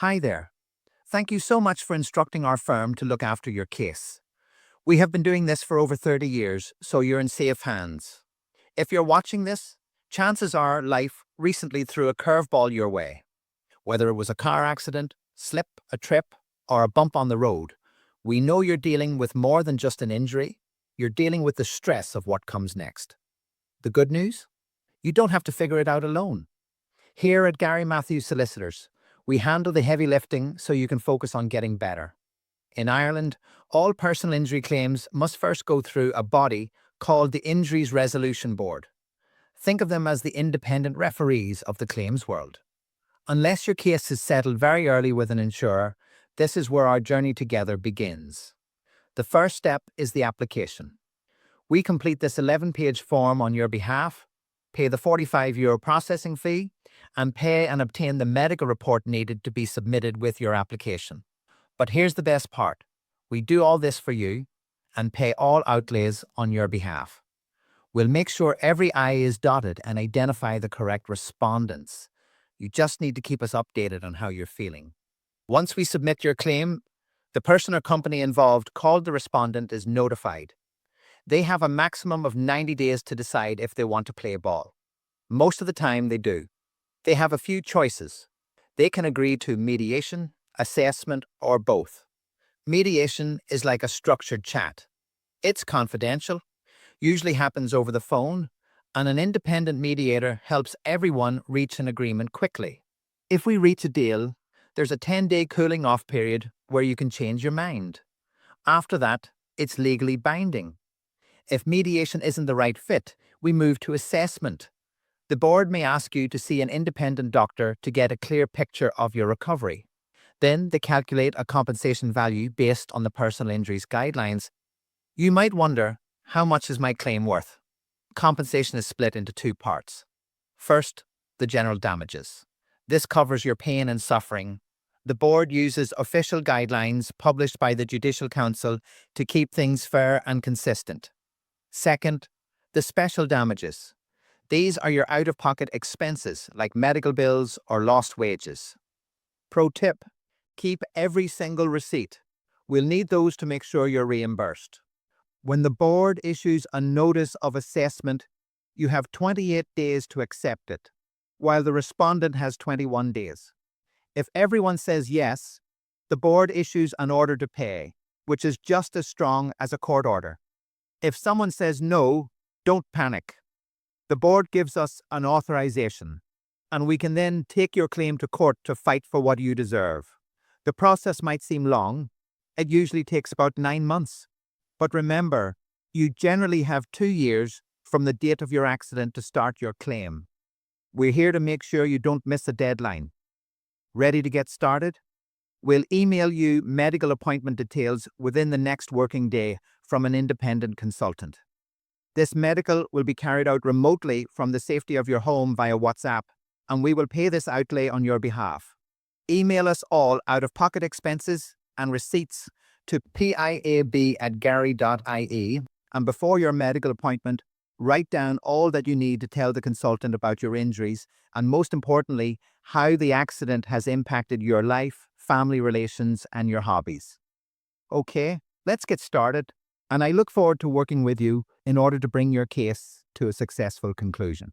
Hi there. Thank you so much for instructing our firm to look after your case. We have been doing this for over 30 years, so you're in safe hands. If you're watching this, chances are life recently threw a curveball your way. Whether it was a car accident, slip, a trip, or a bump on the road, we know you're dealing with more than just an injury. You're dealing with the stress of what comes next. The good news? You don't have to figure it out alone. Here at Gary Matthews Solicitors, we handle the heavy lifting so you can focus on getting better. In Ireland, all personal injury claims must first go through a body called the Injuries Resolution Board. Think of them as the independent referees of the claims world. Unless your case is settled very early with an insurer, this is where our journey together begins. The first step is the application. We complete this 11-page form on your behalf, pay the €45 processing fee, and pay and obtain the medical report needed to be submitted with your application. But here's the best part. We do all this for you and pay all outlays on your behalf. We'll make sure every I is dotted and identify the correct respondents. You just need to keep us updated on how you're feeling. Once we submit your claim, the person or company involved called the respondent is notified. They have a maximum of 90 days to decide if they want to play ball. Most of the time they do. They have a few choices. They can agree to mediation, assessment, or both. Mediation is like a structured chat. It's confidential, usually happens over the phone, and an independent mediator helps everyone reach an agreement quickly. If we reach a deal, there's a 10-day cooling off period where you can change your mind. After that, it's legally binding. If mediation isn't the right fit, we move to assessment. The board may ask you to see an independent doctor to get a clear picture of your recovery. Then they calculate a compensation value based on the personal injuries guidelines. You might wonder, how much is my claim worth? Compensation is split into two parts. First, the general damages. This covers your pain and suffering. The board uses official guidelines published by the Judicial Council to keep things fair and consistent. Second, the special damages. These are your out-of-pocket expenses like medical bills or lost wages. Pro tip, keep every single receipt. We'll need those to make sure you're reimbursed. When the board issues a notice of assessment, you have 28 days to accept it, while the respondent has 21 days. If everyone says yes, the board issues an order to pay, which is just as strong as a court order. If someone says no, don't panic. The board gives us an authorization, and we can then take your claim to court to fight for what you deserve. The process might seem long. It usually takes about 9 months. But remember, you generally have 2 years from the date of your accident to start your claim. We're here to make sure you don't miss a deadline. Ready to get started? We'll email you medical appointment details within the next working day from an independent consultant. This medical will be carried out remotely from the safety of your home via WhatsApp, and we will pay this outlay on your behalf. Email us all out-of-pocket expenses and receipts to piab@gary.ie, and before your medical appointment, write down all that you need to tell the consultant about your injuries and, most importantly, how the accident has impacted your life, family relations, and your hobbies. Okay, let's get started, and I look forward to working with you in order to bring your case to a successful conclusion.